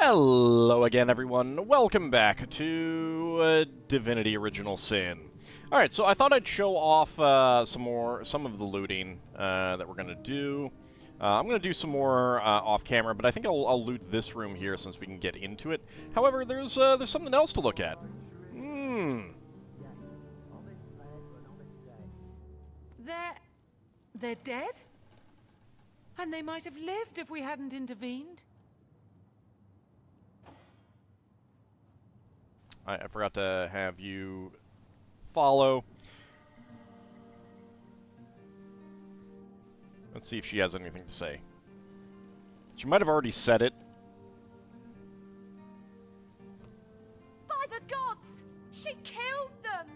Hello again, everyone. Welcome back to Divinity Original Sin. Alright, so I thought I'd show off some of the looting that we're going to do. I'm going to do some more off-camera, but I think I'll loot this room here since we can get into it. However, there's something else to look at. They're dead? And they might have lived if we hadn't intervened. I forgot to have you follow. Let's see if she has anything to say. She might have already said it. By the gods! She killed them!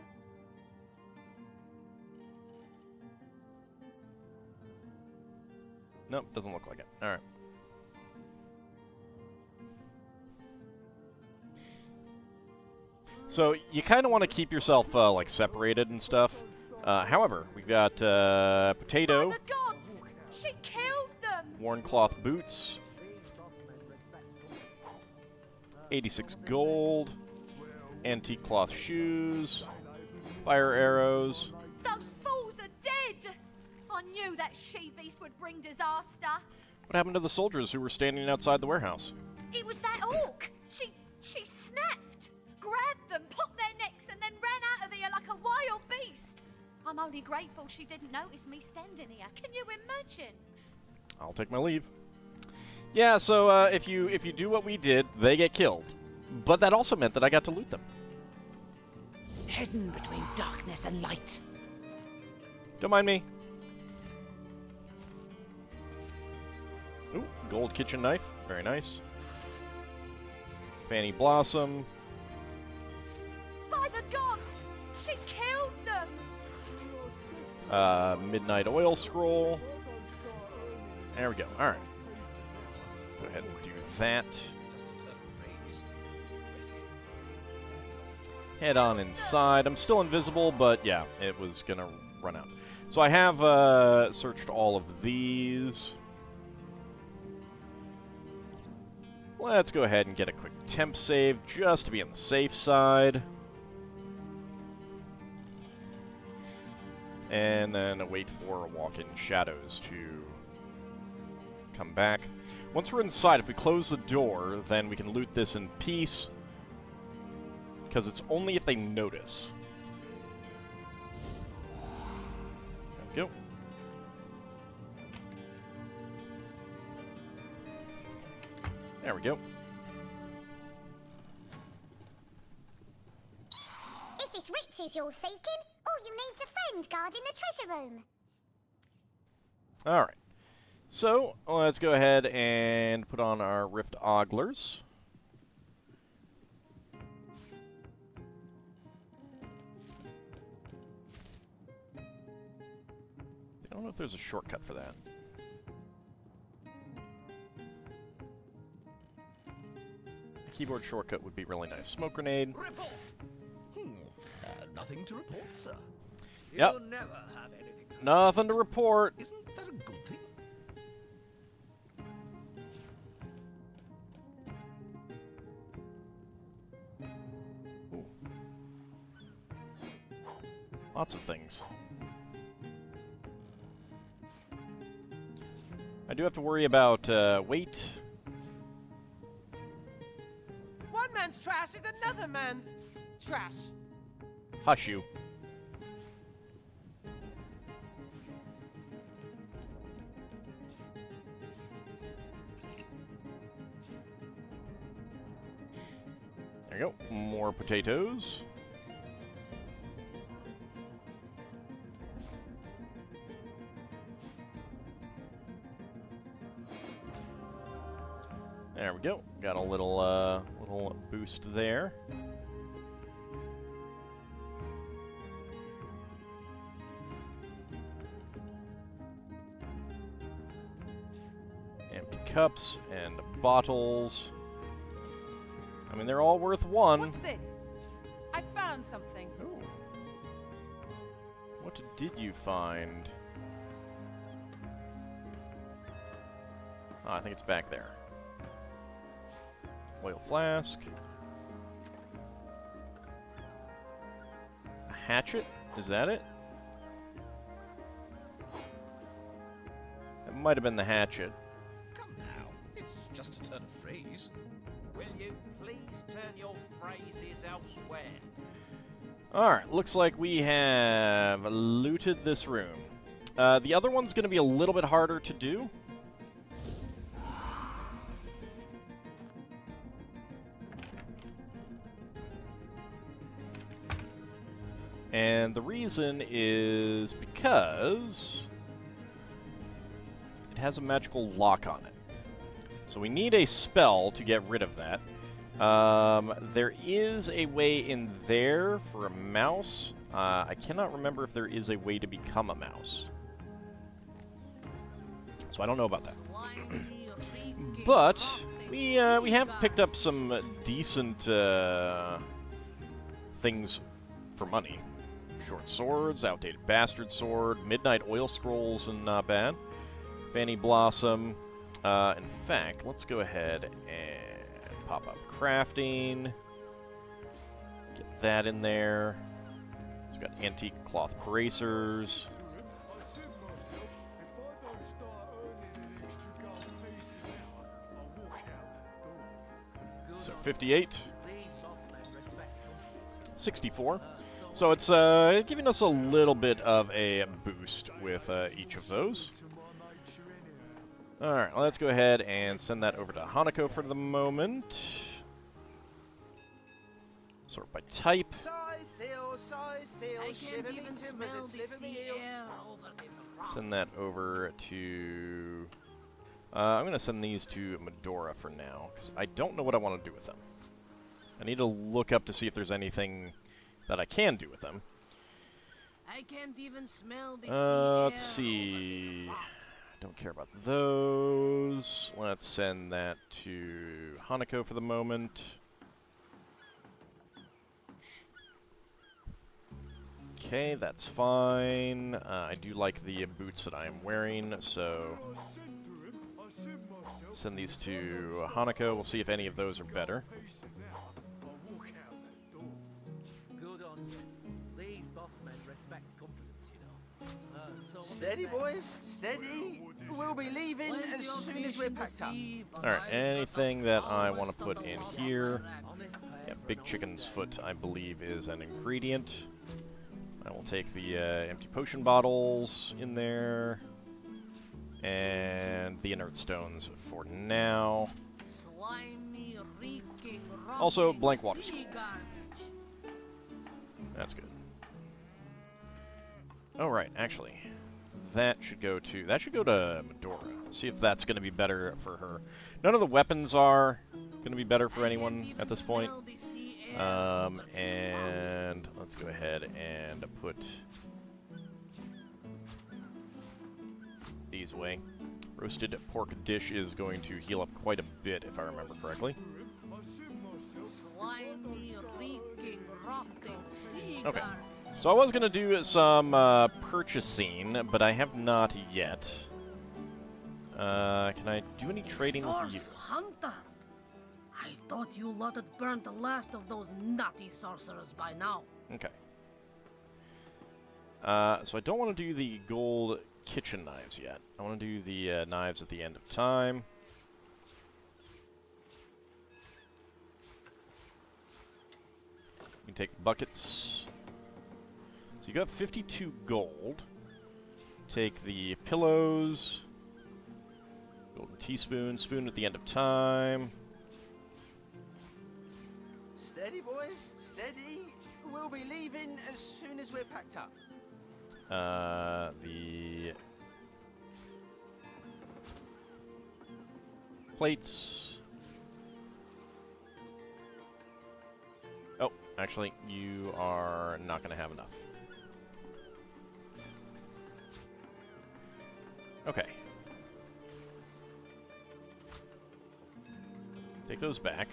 Nope, doesn't look like it. Alright. So, you kind of want to keep yourself, like, separated and stuff. However, we've got, potato. By the gods! She killed them! Worn cloth boots. 86 gold. Antique cloth shoes. Fire arrows. Those fools are dead! I knew that she-beast would bring disaster. What happened to the soldiers who were standing outside the warehouse? It was that orc! She snapped! Grabbed them, popped their necks, and then ran out of here like a wild beast! I'm only grateful she didn't notice me standing here. Can you imagine? I'll take my leave. Yeah, so if you do what we did, they get killed. But that also meant that I got to loot them. Hidden between darkness and light. Don't mind me. Ooh, gold kitchen knife. Very nice. Fanny Blossom. By the gods! She killed them! Midnight oil scroll. There we go. Alright. Let's go ahead and do that. Head on inside. I'm still invisible, but yeah, it was gonna run out. So I have searched all of these. Let's go ahead and get a quick temp save just to be on the safe side. And then wait for walk-in shadows to come back. Once we're inside, if we close the door, then we can loot this in peace. Because it's only if they notice. There we go. There we go. If it's riches you're seeking, all you need's a friend guarding the treasure room. Alright. So, let's go ahead and put on our Rift Oglers. I don't know if there's a shortcut for that. A keyboard shortcut would be really nice. Smoke grenade. Report. Nothing to report, sir. Yep. You'll never have anything. Nothing to report. Isn't that a good thing? Ooh. Lots of things. I do have to worry about weight. One man's trash is another man's trash. Hush you. There you go. More potatoes. There we go. Got a little boost there. Empty cups and bottles. I mean, they're all worth one. What's this? I found something. Ooh. What did you find? Oh, I think it's back there. Oil flask. A hatchet? Is that it? That might have been the hatchet. Come now, it's just a turn of phrase. Will you please turn your phrases elsewhere? Alright, looks like we have looted this room. The other one's going to be a little bit harder to do. And the reason is because it has a magical lock on it. So we need a spell to get rid of that. There is a way in there for a mouse. I cannot remember if there is a way to become a mouse. So I don't know about that. But we have picked up some decent things for money. Short swords, outdated bastard sword, midnight oil scrolls, and not bad. Fanny Blossom. In fact, let's go ahead and pop up crafting. Get that in there. It's got antique cloth bracers. So 58. 64. So it's giving us a little bit of a boost with each of those. Alright, well, let's go ahead and send that over to Hanako for the moment. Sort by type. Send that over to... I'm going to send these to Medora for now, because I don't know what I want to do with them. I need to look up to see if there's anything that I can do with them. I can't even smell the Let's see. Don't care about those. Let's send that to Hanako for the moment. Okay, that's fine. I do like the boots that I am wearing, so send these to Hanako. We'll see if any of those are better. Steady, boys, steady. We'll be leaving as soon as we're packed up. Alright, anything that I want to put in here. Yeah, big chicken's foot, I believe, is an ingredient. I will take the empty potion bottles in there. And the inert stones for now. Also, blank water scroll. That's good. Oh, right, actually. That should go to Medora. Let's see if that's going to be better for her. None of the weapons are going to be better for anyone at this point. And let's go ahead and put these away. Roasted pork dish is going to heal up quite a bit, if I remember correctly. Okay. So I was going to do some purchasing, but I have not yet. Can I do any trading with you? Hunter! I thought you lot had burnt the last of those nutty sorcerers by now. Okay. So I don't want to do the gold kitchen knives yet. I want to do the knives at the end of time. You can take the buckets. So you got 52 gold. Take the pillows. Golden teaspoon. Spoon at the end of time. Steady, boys, steady. We'll be leaving as soon as we're packed up. The plates. Oh, actually, you are not going to have enough. Okay. Take those back.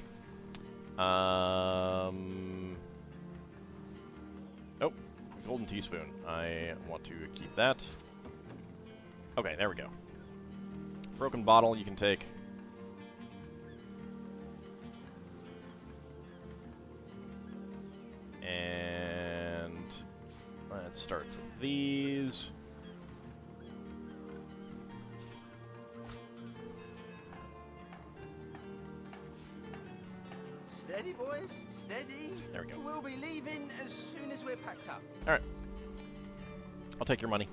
Oh, golden teaspoon. I want to keep that. Okay, there we go. Broken bottle you can take. let's start with these. Steady, boys. Steady. There we go. We'll be leaving as soon as we're packed up. All right. I'll take your money.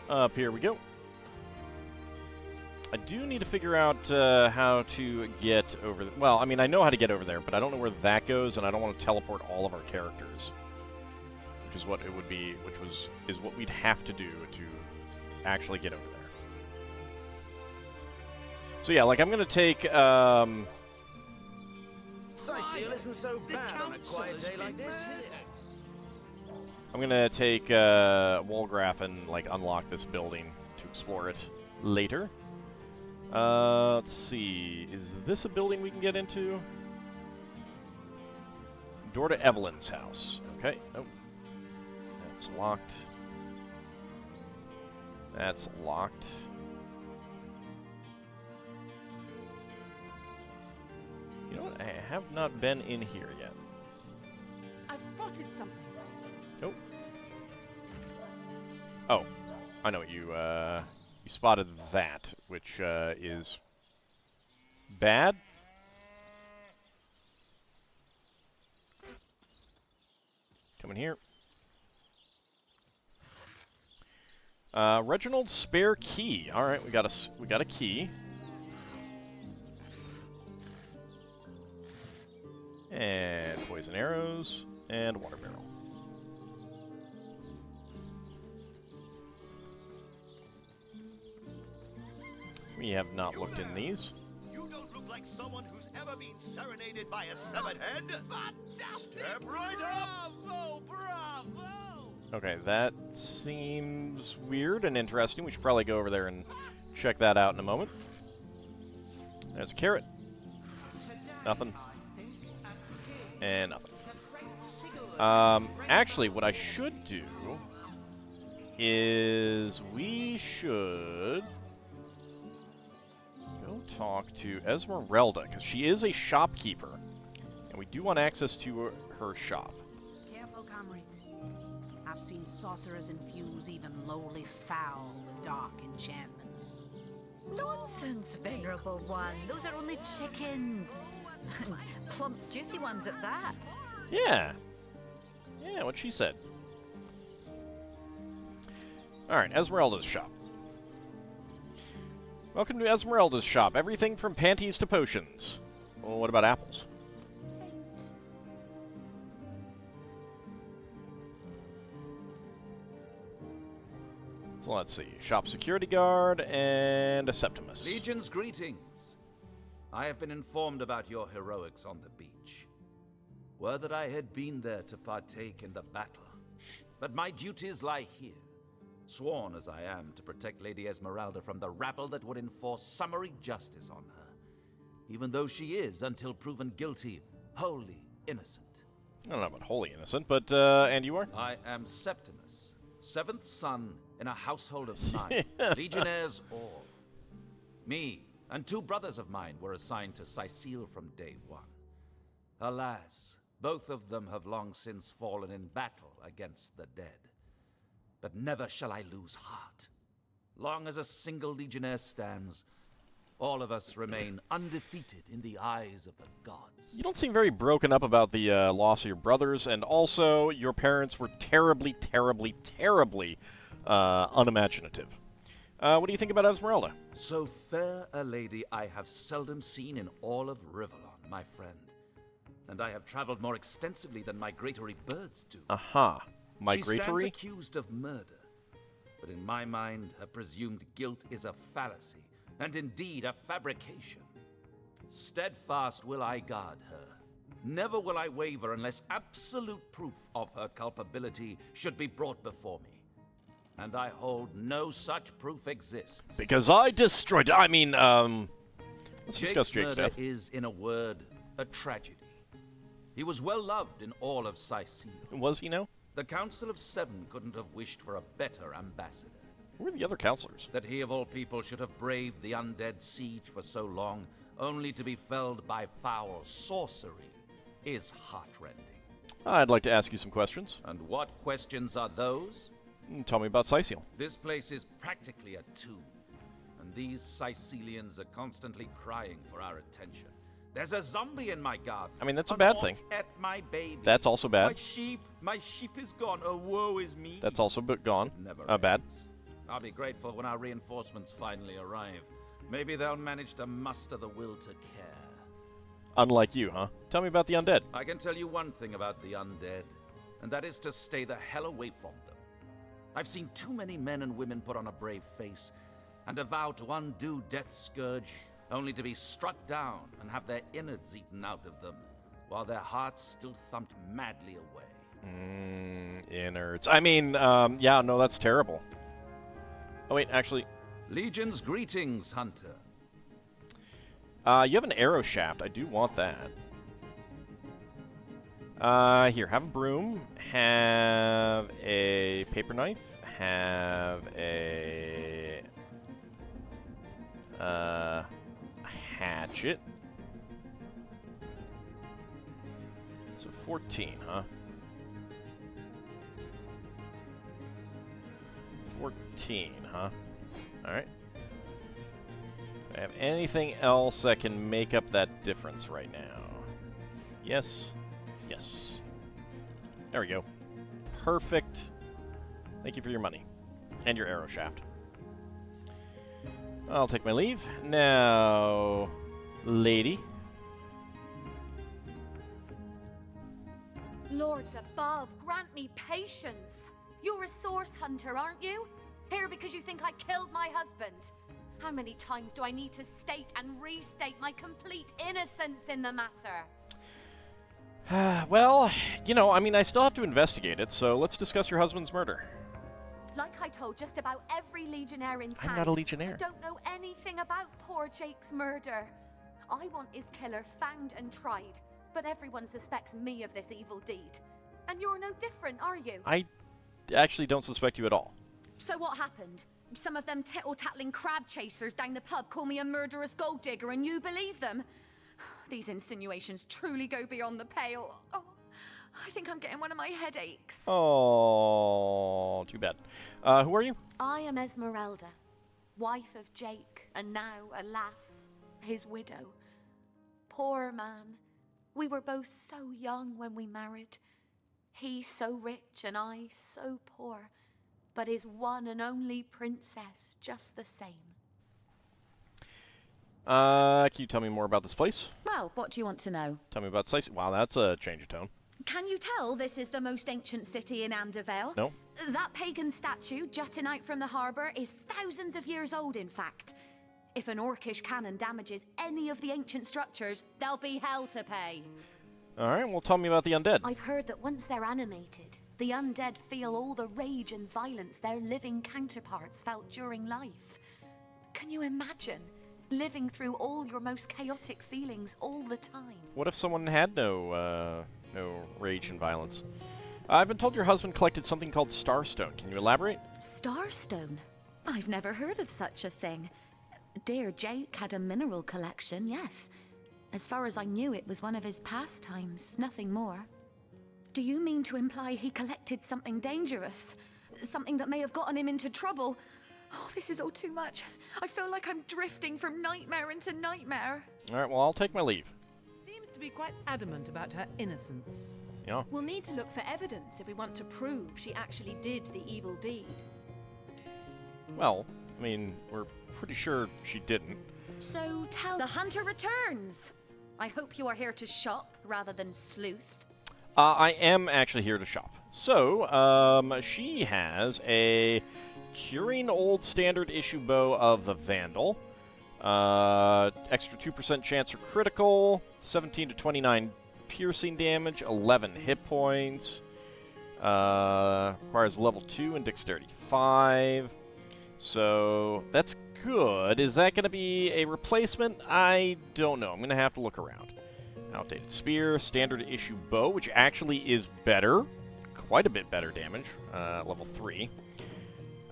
Up here we go. I do need to figure out how to get over well, I mean, I know how to get over there, but I don't know where that goes, and I don't want to teleport all of our characters. Which is what it would be, is what we'd have to do to actually get over there. So yeah, like I'm gonna take Seal isn't so bad on a quiet day like this. I'm gonna take Wolgraf and like unlock this building to explore it later. Let's see. Is this a building we can get into? Door to Evelyn's house. Okay. Oh. That's locked. That's locked. You know what? I have not been in here yet. I've spotted something. Nope. Oh. I know what you spotted that, which is bad. Come in here. Reginald's spare key. All right, we got a key. And poison arrows and water barrel. We have not looked in these. You don't look like someone who's ever been serenaded by a severed head. Step right up! Bravo! Bravo! Okay, that seems weird and interesting. We should probably go over there and check that out in a moment. There's a carrot. Nothing. And nothing. Actually, what I should do is we should go talk to Esmeralda, because she is a shopkeeper, and we do want access to her shop. Careful, comrades. I've seen sorcerers infuse even lowly fowl with dark enchantments. Nonsense, Venerable One. Those are only chickens. And plump, juicy ones at that. Yeah. Yeah, what she said. Alright, Esmeralda's shop. Welcome to Esmeralda's shop. Everything from panties to potions. Well, what about apples? So let's see. Shop security guard and a Septimus. Legion's greetings. I have been informed about your heroics on the beach. Were that I had been there to partake in the battle. But my duties lie here, sworn as I am to protect Lady Esmeralda from the rabble that would enforce summary justice on her, even though she is, until proven guilty, wholly innocent. I don't know about wholly innocent, but, and you are? I am Septimus, seventh son in a household of 9, legionnaires all. Me and 2 brothers of mine were assigned to Sicile from day 1. Alas, both of them have long since fallen in battle against the dead. But never shall I lose heart. Long as a single legionnaire stands, all of us remain undefeated in the eyes of the gods. You don't seem very broken up about the loss of your brothers, and also your parents were terribly, terribly, terribly unimaginative. What do you think about Esmeralda? So fair a lady I have seldom seen in all of Rivellon, my friend. And I have traveled more extensively than migratory birds do. Aha. She stands Migratory? accused of murder. But in my mind, her presumed guilt is a fallacy, and indeed a fabrication. Steadfast will I guard her. Never will I waver unless absolute proof of her culpability should be brought before me. And I hold no such proof exists. Because I destroyed... I mean, let's discuss Jake's murder death. is, in a word, a tragedy. He was well loved in all of Sicile. Was he, no? The Council of 7 couldn't have wished for a better ambassador. Who are the other counselors? That he of all people should have braved the undead siege for so long, only to be felled by foul sorcery, is heartrending. I'd like to ask you some questions. And what questions are those? Tell me about Sicil. This place is practically a tomb, and these Sicilians are constantly crying for our attention. There's a zombie in my garden. I mean, that's a bad thing. At my baby. That's also bad. My sheep is gone. Oh, woe is me. That's also gone. Never bad. ends. I'll be grateful when our reinforcements finally arrive. Maybe they'll manage to muster the will to care. Unlike you, huh? Tell me about the undead. I can tell you one thing about the undead, and that is to stay the hell away from them. I've seen too many men and women put on a brave face and vow to undo Death's scourge, only to be struck down and have their innards eaten out of them, while their hearts still thumped madly away. Innards. I mean, yeah, no, that's terrible. Oh, wait, actually... Legion's greetings, Hunter. You have an arrow shaft. I do want that. Here, have a broom, have a paper knife, have a hatchet. So 14, huh? 14, huh? Alright. Do I have anything else that can make up that difference right now? Yes. Yes. There we go. Perfect. Thank you for your money. And your arrow shaft. I'll take my leave. Now, lady. Lords above, grant me patience. You're a source hunter, aren't you? Here because you think I killed my husband. How many times do I need to state and restate my complete innocence in the matter? Well, you know, I mean, I still have to investigate it, so let's discuss your husband's murder. Like I told just about every legionnaire in town. I'm not a legionnaire. I don't know anything about poor Jake's murder. I want his killer found and tried, but everyone suspects me of this evil deed. And you're no different, are you? I actually don't suspect you at all. So what happened? Some of them tittle-tattling crab chasers down the pub call me a murderous gold digger and you believe them? These insinuations truly go beyond the pale. Oh, I think I'm getting one of my headaches. Oh, too bad. Who are you? I am Esmeralda, wife of Jake, and now, alas, his widow. Poor man. We were both so young when we married. He so rich and I so poor, but his one and only princess just the same. Can you tell me more about this place? Well, what do you want to know? Tell me about Sicily. Wow, that's a change of tone. Can you tell this is the most ancient city in Andervale? No. That pagan statue jutting out from the harbour is thousands of years old, in fact. If an orcish cannon damages any of the ancient structures, there'll be hell to pay. Alright, well, tell me about the undead. I've heard that once they're animated, the undead feel all the rage and violence their living counterparts felt during life. Can you imagine? Living through all your most chaotic feelings all the time. What if someone had no rage and violence? I've been told your husband collected something called Starstone. Can you elaborate? Starstone? I've never heard of such a thing. Dear Jake had a mineral collection, yes. As far as I knew, it was one of his pastimes, nothing more. Do you mean to imply he collected something dangerous? Something that may have gotten him into trouble? Oh, this is all too much. I feel like I'm drifting from nightmare into nightmare. Alright, well, I'll take my leave. Seems to be quite adamant about her innocence. Yeah. We'll need to look for evidence if we want to prove she actually did the evil deed. Well, I mean, we're pretty sure she didn't. So tell the hunter returns. I hope you are here to shop rather than sleuth. I am actually here to shop. So, she has a Curing Old Standard Issue Bow of the Vandal. Extra 2% chance for critical, 17 to 29 piercing damage, 11 hit points. Requires level 2 and dexterity 5. So, that's good. Is that going to be a replacement? I don't know. I'm going to have to look around. Outdated Spear, Standard Issue Bow, which actually is better. Quite a bit better damage. Level 3.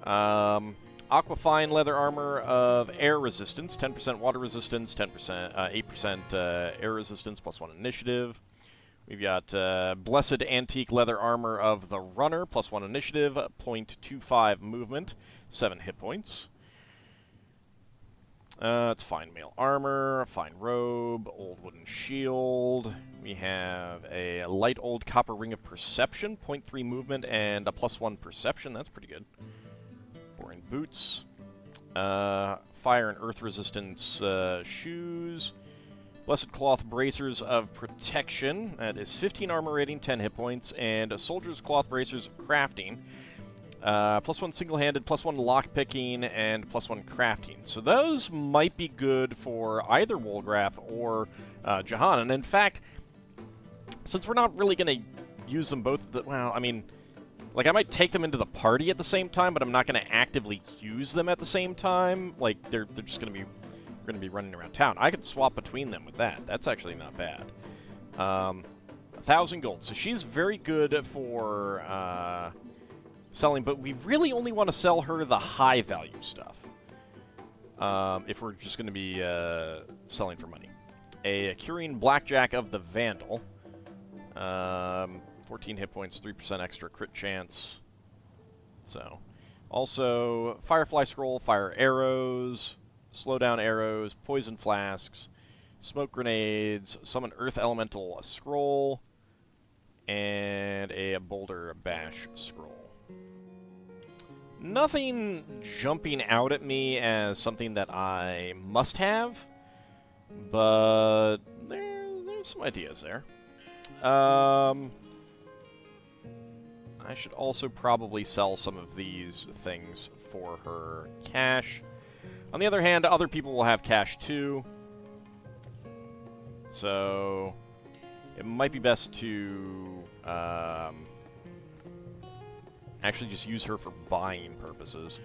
Aquafine Leather Armor of Air Resistance, 10% Water Resistance, 8% Air Resistance, +1 Initiative. We've got Blessed Antique Leather Armor of the Runner, +1 initiative, 0.25 movement, 7 hit points. It's fine mail armor, fine robe, old wooden shield. We have a light old copper ring of perception, 0.3 movement, and a +1 perception. That's pretty good. Boring boots. Fire and earth resistance shoes. Blessed cloth bracers of protection. That is 15 armor rating, 10 hit points, and a soldier's cloth bracers crafting. +1 single-handed, +1 lockpicking, and +1 crafting. So those might be good for either Wolgraf or Jahan. And in fact, since we're not really going to use them both, well, I mean, like, I might take them into the party at the same time, but I'm not going to actively use them at the same time. Like, they're just going to be, we're going to be running around town. I could swap between them with that. That's actually not bad. 1,000 gold. So she's very good for selling, but we really only want to sell her the high-value stuff if we're just going to be selling for money. A Curing Blackjack of the Vandal. 14 hit points, 3% extra crit chance. So, also, Firefly Scroll, Fire Arrows, Slowdown Arrows, Poison Flasks, Smoke Grenades, Summon Earth Elemental Scroll, and a Boulder Bash Scroll. Nothing jumping out at me as something that I must have, but there's some ideas there. I should also probably sell some of these things for her cash. On the other hand, other people will have cash too, so it might be best to actually just use her for buying purposes.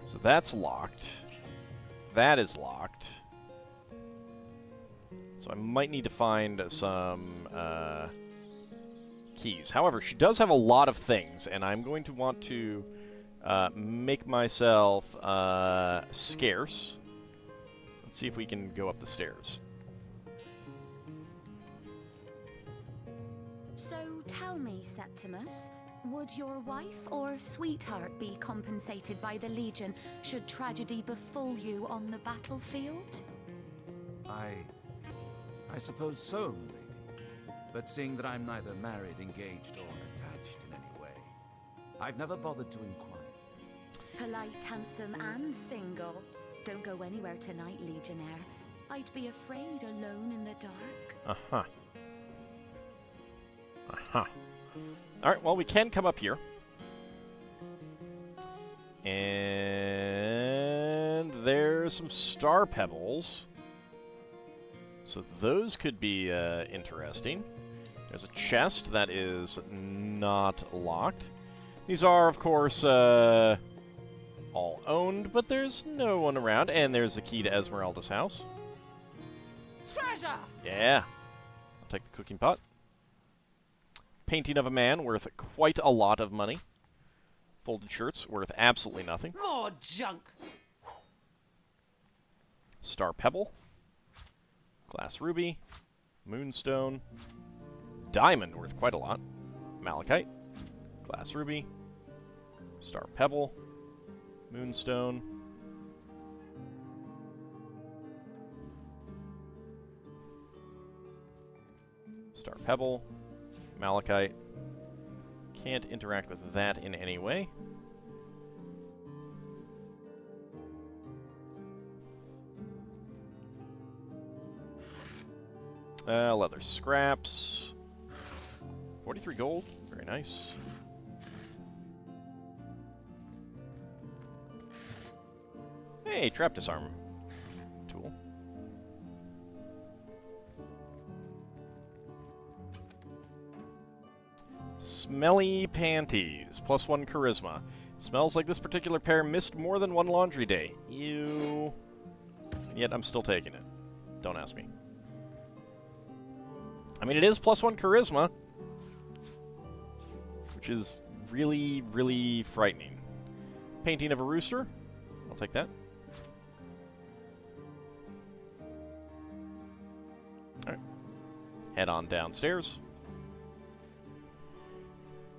So that's locked. That is locked. So I might need to find some keys. However, she does have a lot of things, and I'm going to want to make myself scarce. Let's see if we can go up the stairs. So tell me, Septimus, would your wife or sweetheart be compensated by the Legion should tragedy befall you on the battlefield? I suppose so, lady. But seeing that I'm neither married, engaged, or attached in any way, I've never bothered to inquire. Polite, handsome, and single. Don't go anywhere tonight, Legionnaire. I'd be afraid alone in the dark. Uh-huh. Uh-huh. Alright, well, we can come up here. And there's some star pebbles. So those could be interesting. There's a chest that is not locked. These are, of course, all owned, but there's no one around. And there's the key to Esmeralda's house. Treasure! Yeah. I'll take the cooking pot. Painting of a man, worth quite a lot of money. Folded shirts, worth absolutely nothing. More junk! Star pebble. Glass ruby. Moonstone. Diamond, worth quite a lot. Malachite. Glass ruby. Star pebble. Moonstone. Star pebble. Malachite. Can't interact with that in any way. Leather scraps. 43 gold. Very nice. Hey, trap disarm tool. Smelly panties. +1 charisma. Smells like this particular pair missed more than one laundry day. Ew. Yet I'm still taking it. Don't ask me. I mean, it is +1 charisma, which is really, really frightening. Painting of a rooster. I'll take that. head on downstairs.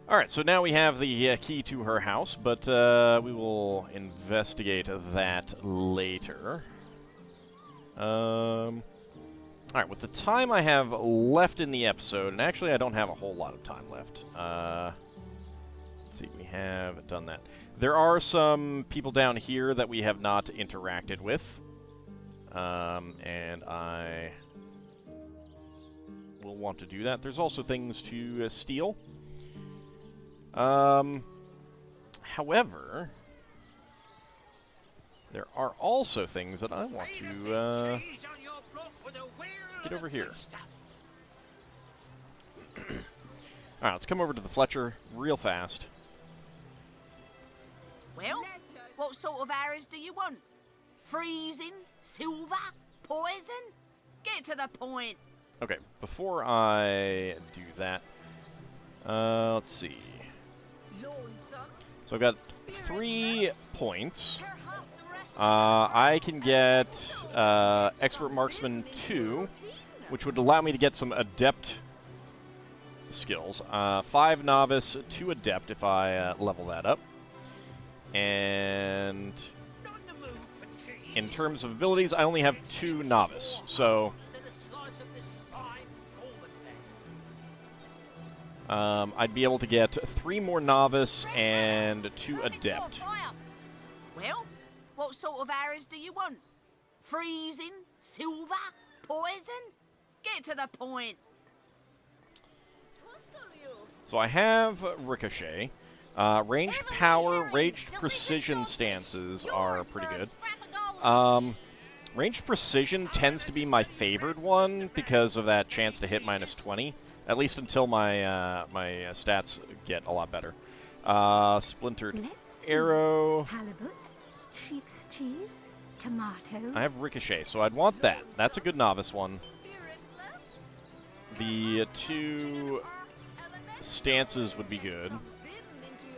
Alright, so now we have the key to her house, but we will investigate that later. Alright, with the time I have left in the episode, and actually I don't have a whole lot of time left. Let's see, we have done that. There are some people down here that we have not interacted with. And I will want to do that. There's also things to steal. However, there are also things that I want to get over here. Alright, let's come over to the Fletcher real fast. Well, what sort of arrows do you want? Freezing? Silver? Poison? Get to the point. Okay, before I do that, let's see. So I've got 3 points. I can get Expert Marksman 2, which would allow me to get some Adept skills. 5 Novice, 2 Adept if I level that up. And in terms of abilities, I only have 2 Novice, so I'd be able to get 3 more Novice and 2 Adept. Well, what sort of arrows do you want? Freezing? Silver? Poison? Get to the point. So I have Ricochet. Ranged Power, Ranged Precision stances are pretty good. Ranged Precision tends to be my favored one because of that chance to hit -20. At least until my my stats get a lot better. Splintered Arrow. Halibut, sheep's cheese, tomatoes. I have Ricochet, so I'd want that. That's a good novice one. The 2 stances would be good.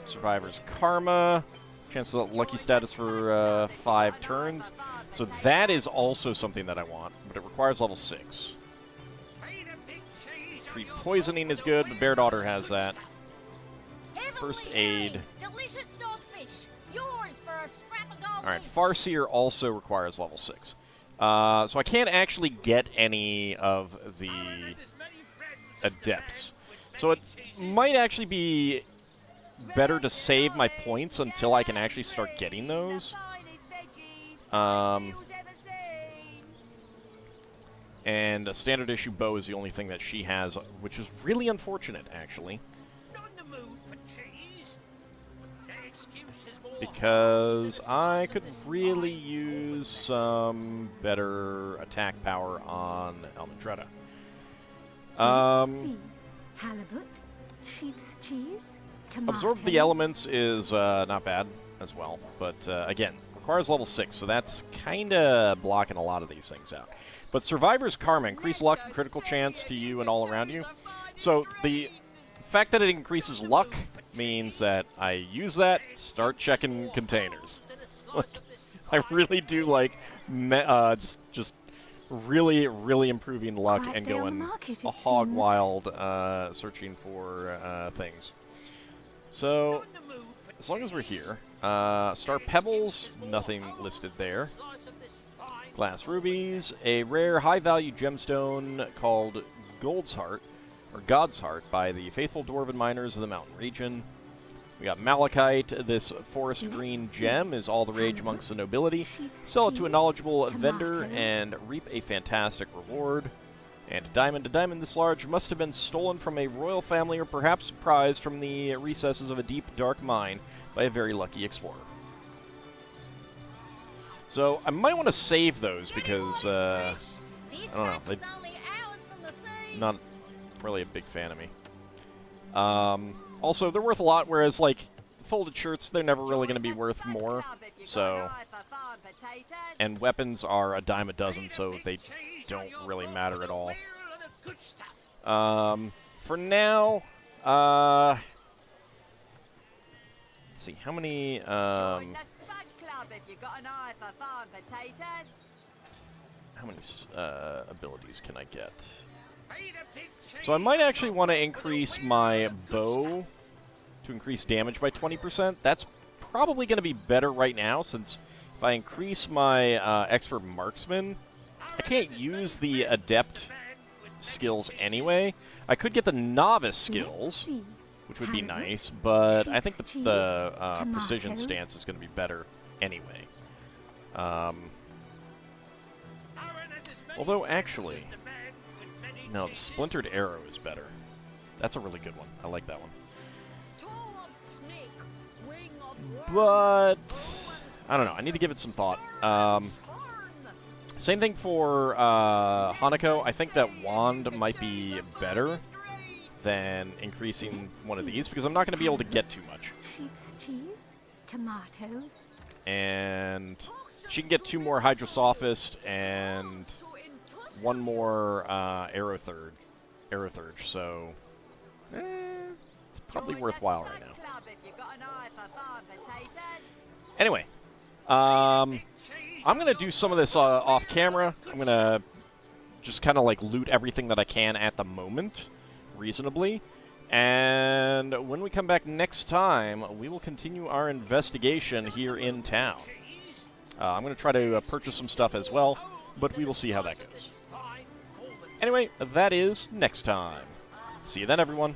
Survivor's Karma. Chance of lucky status for 5 turns. So that is also something that I want, but it requires level 6. Tree Poisoning is good, but Bear Daughter has that. First Aid. Alright, Farseer also requires level 6. So I can't actually get any of the Adepts. So it might actually be better to save my points until I can actually start getting those. And a standard issue bow is the only thing that she has, which is really unfortunate, actually. Because I could really use some better attack power on Almondretta. Let's see. Halibut, sheep's cheese, tomatoes. Absorb the Elements is not bad as well, but again, requires level 6, so that's kind of blocking a lot of these things out. But Survivor's Karma, increase luck and critical chance to you and all around you. So the fact that it increases luck means that I use that, start checking containers. I really do like just really, really improving luck and going a hog wild searching for things. So, as long as we're here, Star Pebbles, nothing listed there. Glass Rubies, a rare high-value gemstone called God's Heart by the faithful Dwarven miners of the mountain region. We got Malachite. This forest green gem is all the rage amongst the nobility. Sell it to a knowledgeable vendor and reap a fantastic reward. And a diamond this large must have been stolen from a royal family or perhaps prized from the recesses of a deep, dark mine by a very lucky explorer. So I might want to save those because, I don't know, they're not really a big fan of me. Also, they're worth a lot, whereas, like, folded shirts, they're never really going to be worth more, so... And weapons are a dime a dozen, so they don't really matter at all. For now, let's see, how many, how many abilities can I get? So I might actually want to increase my bow to increase damage by 20%. That's probably going to be better right now, since if I increase my expert marksman, I can't use the adept skills anyway. I could get the novice skills, which would be nice, but I think the precision stance is going to be better anyway. Although, actually, no, the splintered arrow is better. That's a really good one. I like that one. But I don't know. I need to give it some thought. Same thing for Hanako. I think that wand might be better than increasing one of these, because I'm not going to be able to get too much. Sheep's cheese, tomatoes. And she can get 2 more Hydrosophist and 1 more Arrow Thurge, so it's probably worthwhile right now. Anyway, I'm going to do some of this off camera. I'm going to just kind of like loot everything that I can at the moment, reasonably. And when we come back next time, we will continue our investigation here in town. I'm going to try to purchase some stuff as well, but we will see how that goes. Anyway, that is next time. See you then, everyone.